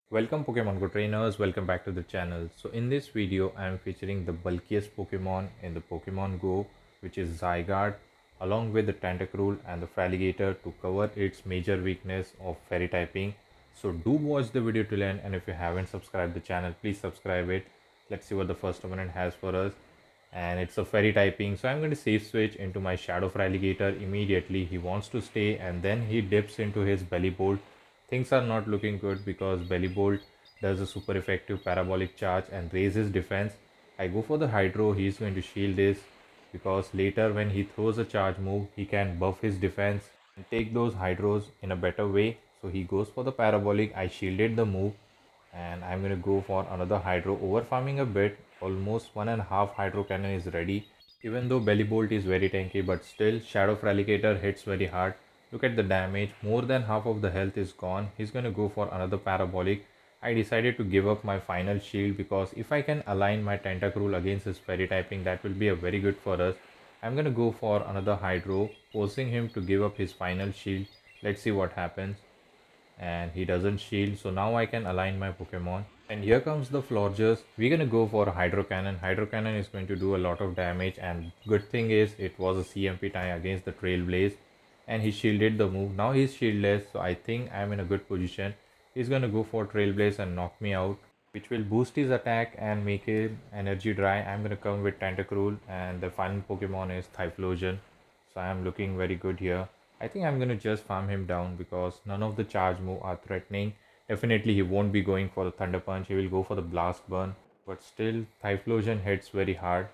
Welcome Pokemon Go trainers, welcome back to the channel. So in this video I am featuring the bulkiest Pokemon in the Pokemon Go, which is Zygarde, along with the Tentacruel and the Feraligatr to cover its major weakness of fairy typing. So do watch the video till end, and if you haven't subscribed the channel, please subscribe it. Let's see what the first opponent has for us. And it's a fairy typing, so I'm going to safe switch into my Shadow Feraligatr immediately. He wants to stay and then he dips into his Belly Bolt. Things are not looking good because Belly Bolt does a super effective parabolic charge and raises defense. I go for the Hydro. He's going to shield this because later when he throws a charge move, he can buff his defense and take those Hydros in a better way. So he goes for the parabolic. I shielded the move and I'm going to go for another Hydro, over farming a bit. Almost 1.5 Hydro Cannon is ready. Even though Belly Bolt is very tanky, but still Shadow Feraligatr hits very hard. Look at the damage, more than half of the health is gone. He's going to go for another Parabolic. I decided to give up my final shield because if I can align my Tentacruel against his fairy typing, that will be a very good for us. I'm going to go for another Hydro, forcing him to give up his final shield. Let's see what happens. And he doesn't shield, so now I can align my Pokemon. And here comes the Florges. We're gonna go for Hydro Cannon. Hydro Cannon is going to do a lot of damage, and good thing is it was a CMP tie against the Trailblaze and he shielded the move. Now he's shieldless, so I think I'm in a good position. He's gonna go for Trailblaze and knock me out, which will boost his attack and make him energy dry. I'm gonna come with Tentacruel, and the final Pokemon is Typhlosion. So I'm looking very good here. I think I'm gonna just farm him down because none of the charge move are threatening. Definitely he won't be going for the Thunder Punch. He will go for the Blast Burn. But still, Typhlosion hits very hard.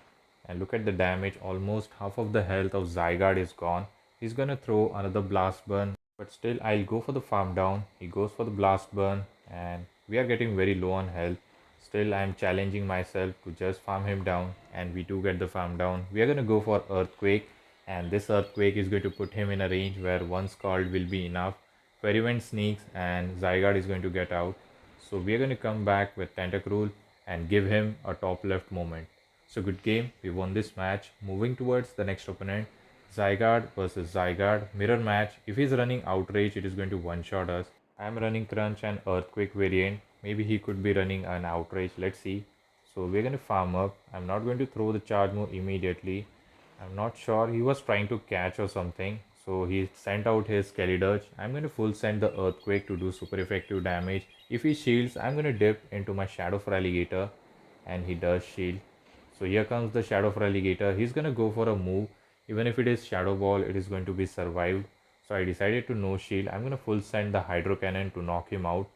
And look at the damage. Almost half of the health of Zygarde is gone. He's gonna throw another Blast Burn. But still, I'll go for the farm down. He goes for the Blast Burn. And we are getting very low on health. Still, I'm challenging myself to just farm him down. And we do get the farm down. We are gonna go for Earthquake. And this Earthquake is going to put him in a range where one Scald will be enough. Ferryvent sneaks and Zygarde is going to get out. So we are going to come back with Tentacruel and give him a top left moment. So good game, we won this match. Moving towards the next opponent, Zygarde versus Zygarde, mirror match. If he's running Outrage, it is going to one-shot us. I am running Crunch and Earthquake variant. Maybe he could be running an Outrage, let's see. So we're going to farm up. I'm not going to throw the charge move immediately. I'm not sure, he was trying to catch or something. So he sent out his Skellydirge. I'm going to full send the Earthquake to do super effective damage. If he shields, I'm going to dip into my Shadow Feraligatr, and he does shield. So here comes the Shadow Feraligatr. He's going to go for a move. Even if it is Shadow Ball, it is going to be survived. So I decided to no shield. I'm going to full send the Hydro Cannon to knock him out.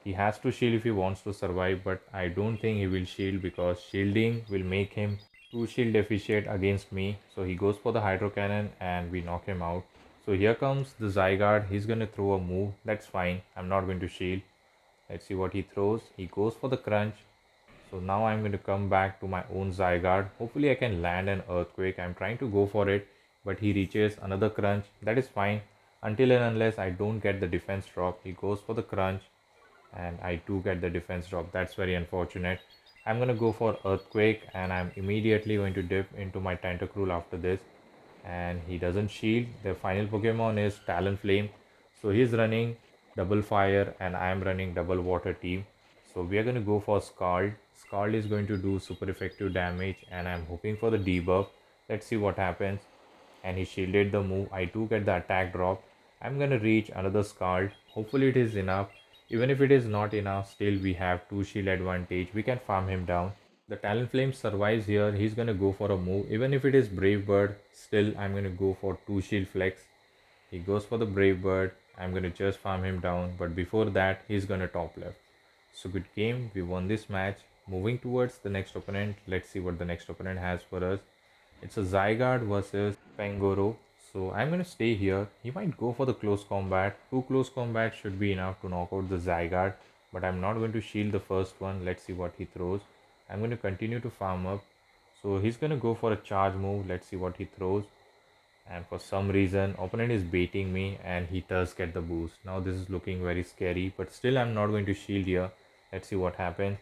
He has to shield if he wants to survive, but I don't think he will shield because shielding will make him too shield deficient against me. So he goes for the Hydro Cannon and we knock him out. So here comes the Zygarde. He's going to throw a move. That's fine. I'm not going to shield. Let's see what he throws. He goes for the Crunch. So now I'm going to come back to my own Zygarde. Hopefully I can land an Earthquake. I'm trying to go for it, but he reaches another Crunch. That is fine until and unless I don't get the defense drop. He goes for the Crunch and I do get the defense drop. That's very unfortunate. I'm going to go for Earthquake and I'm immediately going to dip into my Tentacruel after this. And he doesn't shield. The final Pokemon is Talonflame. So he's running double fire and I am running double water team. So we are going to go for Scald. Scald is going to do super effective damage and I'm hoping for the debuff. Let's see what happens. And he shielded the move. I do get the attack drop. I'm going to reach another Scald. Hopefully it is enough. Even if it is not enough, still we have 2 shield advantage. We can farm him down. The Talonflame survives here. He's going to go for a move. Even if it is Brave Bird, still I'm going to go for 2 shield flex. He goes for the Brave Bird. I'm going to just farm him down. But before that, he's going to top left. So good game. We won this match. Moving towards the next opponent. Let's see what the next opponent has for us. It's a Zygarde versus Pangoro. So I'm going to stay here. He might go for the close combat. 2 close combat should be enough to knock out the Zygarde. But I'm not going to shield the first one. Let's see what he throws. I'm going to continue to farm up. So he's going to go for a charge move. Let's see what he throws. And for some reason, opponent is baiting me and he does get the boost. Now this is looking very scary. But still I'm not going to shield here. Let's see what happens.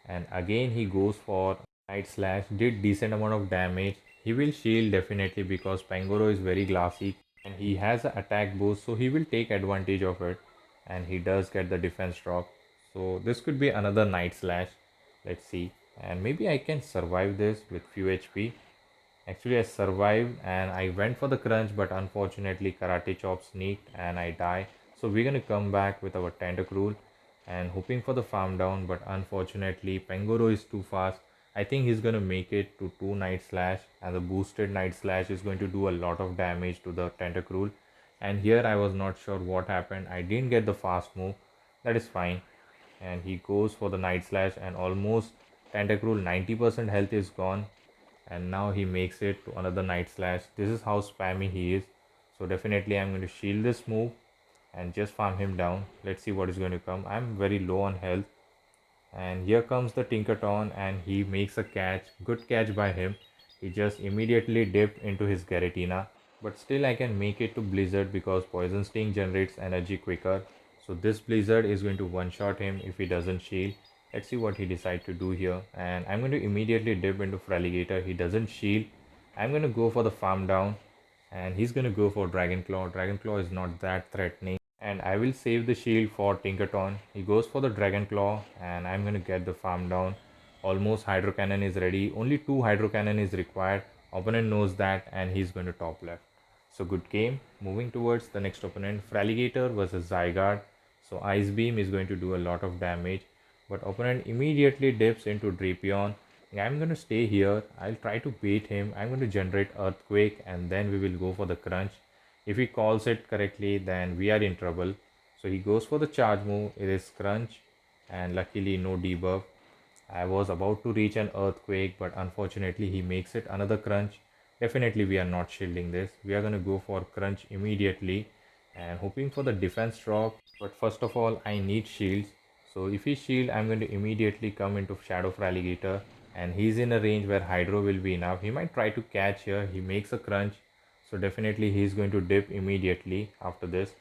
And again he goes for Night Slash. Did decent amount of damage. He will shield definitely because Pangoro is very glassy and he has an attack boost, so he will take advantage of it and he does get the defense drop. So this could be another Night Slash. Let's see. And maybe I can survive this with few HP. Actually, I survived and I went for the crunch, but unfortunately, Karate Chop sneaked and I die. So we're gonna come back with our Tentacruel and hoping for the farm down, but unfortunately, Pangoro is too fast. I think he's gonna make it to 2 Night Slash, and the boosted Night Slash is going to do a lot of damage to the Tentacruel. And here I was not sure what happened. I didn't get the fast move. That is fine. And he goes for the Night Slash, and almost Tentacruel 90% health is gone, and now he makes it to another Night Slash. This is how spammy he is. So definitely I'm going to shield this move and just farm him down. Let's see what is going to come. I'm very low on health, and here comes the Tinkaton and he makes a catch. Good catch by him. He just immediately dipped into his Garatina, but still I can make it to Blizzard because Poison Sting generates energy quicker. So this Blizzard is going to one shot him if he doesn't shield. Let's see what he decides to do here, and I'm going to immediately dip into Fraligator. He doesn't shield. I'm going to go for the farm down, and he's going to go for Dragon Claw. Dragon Claw is not that threatening, and I will save the shield for Tinkaton. He goes for the Dragon Claw, and I'm going to get the farm down. Almost Hydro Cannon is ready. Only 2 Hydro Cannon is required. Opponent knows that, and he's going to top left. So good game. Moving towards the next opponent, Fraligator versus Zygarde. So Ice Beam is going to do a lot of damage, but opponent immediately dips into Drapion. I'm going to stay here. I'll try to bait him. I'm going to generate Earthquake, and then we will go for the crunch. If he calls it correctly, then we are in trouble. So he goes for the charge move. It is crunch, and luckily no debuff. I was about to reach an Earthquake, but unfortunately he makes it another crunch. Definitely we are not shielding this. We are going to go for crunch immediately and hoping for the defense drop. But first of all, I need shields. So if he shield, I'm going to immediately come into Shadow Alligator, and he's in a range where Hydro will be enough. He might try to catch here. He makes a crunch. So definitely he's going to dip immediately after this.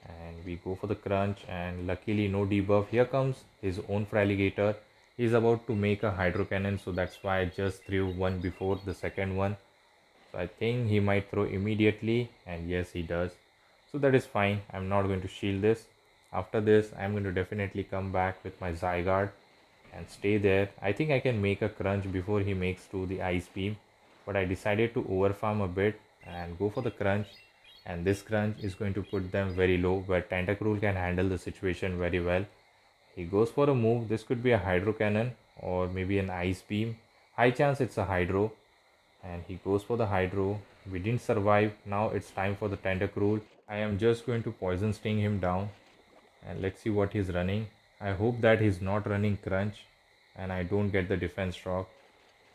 And we go for the crunch, and luckily no debuff. Here comes his own Fraligator. He's about to make a Hydro Cannon, so that's why I just threw one before the second one. So I think he might throw immediately, and yes, he does. So that is fine. I'm not going to shield this. After this, I'm going to definitely come back with my Zygarde and stay there. I think I can make a crunch before he makes to the Ice Beam, but I decided to overfarm a bit and go for the crunch, and this crunch is going to put them very low where Tentacruel can handle the situation very well. He goes for a move. This could be a Hydro Cannon or maybe an Ice Beam. High chance it's a Hydro, and he goes for the Hydro. We didn't survive. Now it's time for the Tentacruel. I am just going to Poison Sting him down, and let's see what he's running. I hope that he's not running crunch and I don't get the defense drop,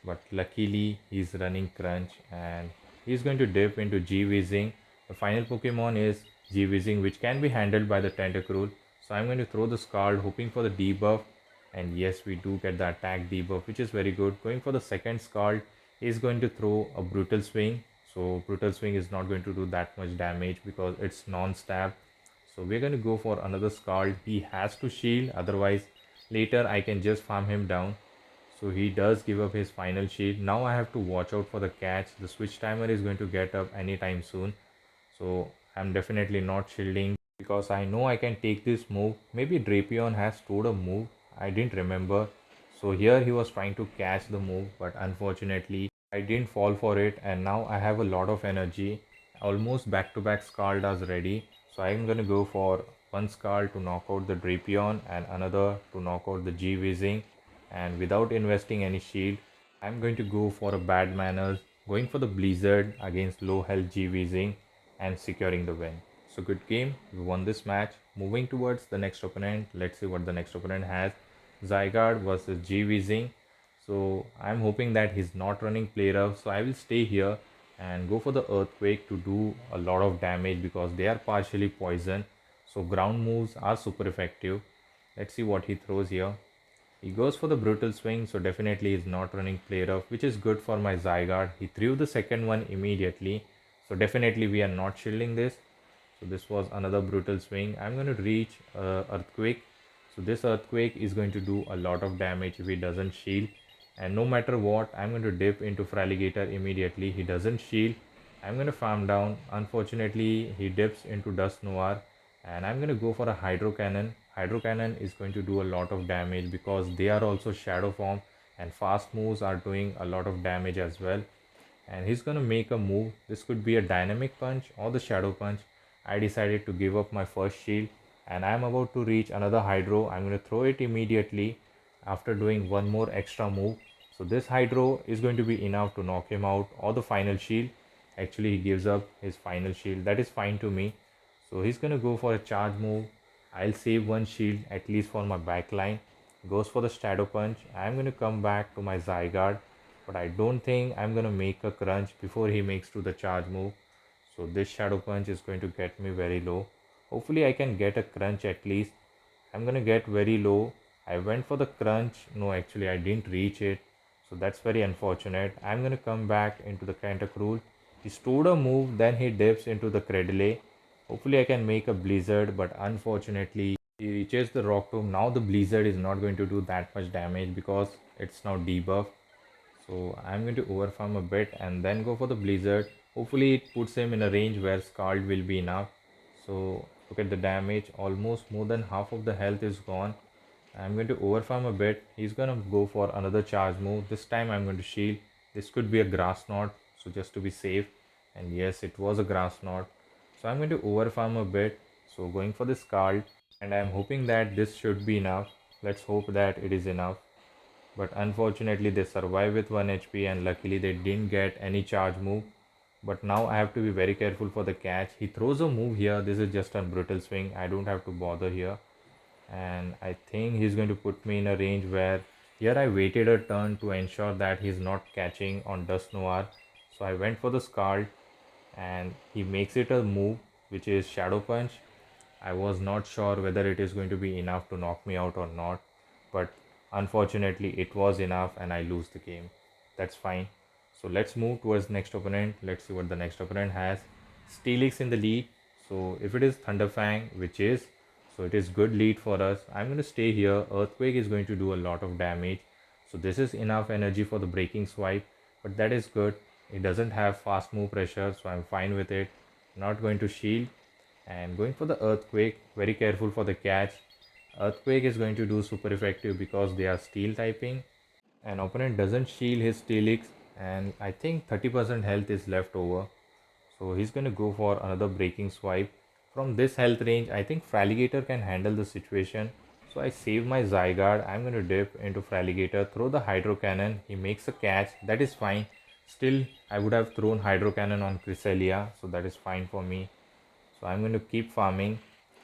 but luckily he's running crunch and he's going to dip into G-Weezing. The final Pokemon is G-Weezing, which can be handled by the Tentacruel. So I'm going to throw the Scald hoping for the debuff, and yes, we do get the attack debuff, which is very good. Going for the second Scald, is going to throw a Brutal Swing. So Brutal Swing is not going to do that much damage because it's non-stab. So we're going to go for another Scald. He has to shield, otherwise later I can just farm him down. So he does give up his final shield. Now I have to watch out for the catch. The switch timer is going to get up anytime soon. So I'm definitely not shielding because I know I can take this move. Maybe Drapion has stored a move. I didn't remember. So here he was trying to catch the move, but unfortunately I didn't fall for it, and now I have a lot of energy. Almost back-to-back Scaldas ready. So I'm gonna go for one Scald to knock out the Drapion and another to knock out the G-Weezing. And without investing any shield, I'm going to go for a bad manners, going for the Blizzard against low health G-Weezing and securing the win. So good game, we won this match. Moving towards the next opponent, let's see what the next opponent has. Zygarde versus G-Weezing. So I'm hoping that he's not running play rough, so I will stay here and go for the Earthquake to do a lot of damage because they are partially poison. So ground moves are super effective. Let's see what he throws here. He goes for the Brutal Swing, so definitely he's not running play rough, which is good for my Zygarde. He threw the second one immediately, so definitely we are not shielding this. So this was another Brutal Swing. I'm going to reach Earthquake. So this Earthquake is going to do a lot of damage if he doesn't shield. And no matter what, I'm going to dip into Fraligator immediately. He doesn't shield. I'm going to farm down. Unfortunately, he dips into Dust Noir. And I'm going to go for a Hydro Cannon. Hydro Cannon is going to do a lot of damage because they are also shadow form, and fast moves are doing a lot of damage as well. And he's going to make a move. This could be a dynamic punch or the shadow punch. I decided to give up my first shield, and I'm about to reach another hydro. I'm going to throw it immediately after doing one more extra move. So this hydro is going to be enough to knock him out, or the final shield. Actually, he gives up his final shield. That is fine to me. So he's going to go for a charge move. I'll save one shield at least for my backline. Goes for the shadow punch. I'm going to come back to my Zygarde, but I don't think I'm going to make a crunch before he makes to the charge move. So this shadow punch is going to get me very low. Hopefully I can get a crunch at least. I'm going to get very low. I went for the crunch. No, actually I didn't reach it. So that's very unfortunate. I'm going to come back into the Tentacruel. He stored a move, then he dips into the Cradle. Hopefully I can make a Blizzard, but unfortunately he reaches the Rock Tomb. Now the Blizzard is not going to do that much damage because it's now debuff. So I'm going to overfarm a bit and then go for the Blizzard. Hopefully it puts him in a range where Scald will be enough. So look at the damage, almost more than half of the health is gone. I'm going to overfarm a bit. He's going to go for another charge move. This time I'm going to shield. This could be a grass knot, so just to be safe. And yes, it was a grass knot. So I'm going to overfarm a bit. So going for the Scald, and I'm hoping that this should be enough. Let's hope that it is enough. But unfortunately they survive with 1 HP, and luckily they didn't get any charge move. But now I have to be very careful for the catch. He throws a move here. This is just a brutal swing. I don't have to bother here. And I think he's going to put me in a range where here I waited a turn to ensure that he's not catching on Dust Noir. So I went for the Scald, and he makes it a move which is Shadow Punch. I was not sure whether it is going to be enough to knock me out or not, but unfortunately it was enough and I lose the game. That's fine. So let's move towards next opponent. Let's see what the next opponent has. Steelix in the lead. So if it is Thunderfang, which is, so it is good lead for us. I'm going to stay here. Earthquake is going to do a lot of damage. So this is enough energy for the breaking swipe, but that is good. It doesn't have fast move pressure, so I'm fine with it. Not going to shield, and going for the earthquake. Very careful for the catch. Earthquake is going to do super effective because they are steel typing, and opponent doesn't shield his Steelix, and I think 30% health is left over. So he's going to go for another breaking swipe. From this health range, I think Fraligator can handle the situation. So I save my Zygarde. I'm going to dip into Fraligator, throw the Hydro Cannon. He makes a catch. That is fine. Still, I would have thrown Hydro Cannon on Cresselia, so that is fine for me. So I'm going to keep farming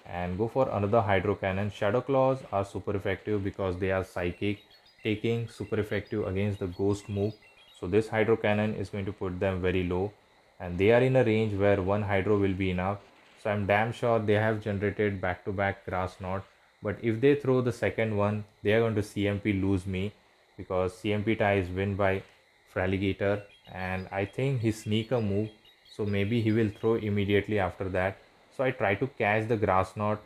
and go for another Hydro Cannon. Shadow Claws are super effective because they are psychic, taking super effective against the ghost move. So this Hydro Cannon is going to put them very low, and they are in a range where one Hydro will be enough. So I'm damn sure they have generated back to back Grass Knot, but if they throw the second one, they are going to CMP lose me because CMP ties win by Fraligator, and I think his sneaker move, so maybe he will throw immediately after that. So I try to catch the grass knot,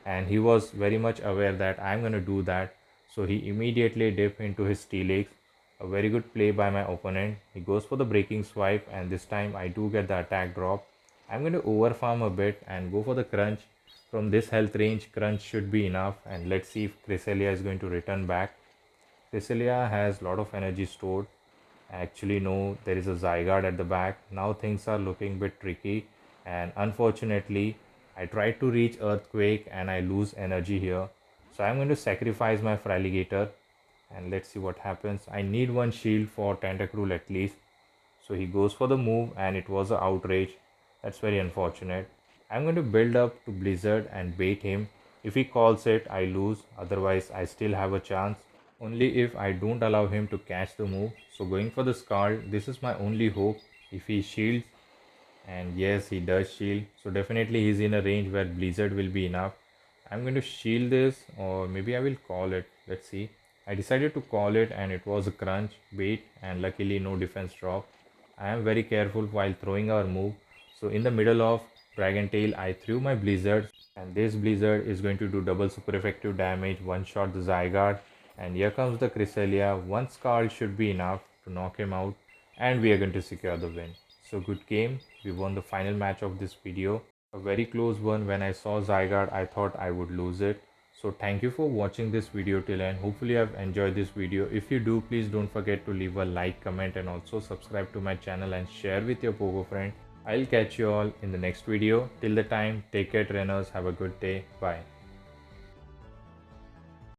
and he was very much aware that I'm going to do that. So he immediately dipped into his Steelix. A very good play by my opponent. He goes for the breaking swipe, and this time I do get the attack drop. I'm going to overfarm a bit and go for the crunch. From this health range, crunch should be enough, and let's see if Cresselia is going to return back. Cresselia has a lot of energy stored. Actually, no, there is a Zygarde at the back. Now things are looking a bit tricky, and unfortunately, I tried to reach Earthquake and I lose energy here. So I'm going to sacrifice my Fraligator, and let's see what happens. I need one shield for Tentacruel at least. So he goes for the move, and it was a outrage. That's very unfortunate. I'm going to build up to Blizzard and bait him. If he calls it, I lose. Otherwise, I still have a chance. Only if I don't allow him to catch the move. So going for the Scald, this is my only hope. If he shields, and yes, he does shield, so definitely he's in a range where Blizzard will be enough. I'm going to shield this, or maybe I will call it. Let's see. I decided to call it, and it was a crunch bait, and luckily no defense drop. I am very careful while throwing our move. So in the middle of Dragon Tail, I threw my Blizzard, and this Blizzard is going to do double super effective damage, one shot the Zygarde, and here comes the Cresselia. One Scald should be enough to knock him out, and we are going to secure the win. So good game. We won the final match of this video. A very close one. When I saw Zygarde, I thought I would lose it. So thank you for watching this video till end. Hopefully you have enjoyed this video. If you do, please don't forget to leave a like, comment and also subscribe to my channel and share with your Pogo friend. I'll catch you all in the next video. Till the time, take care trainers. Have a good day. Bye.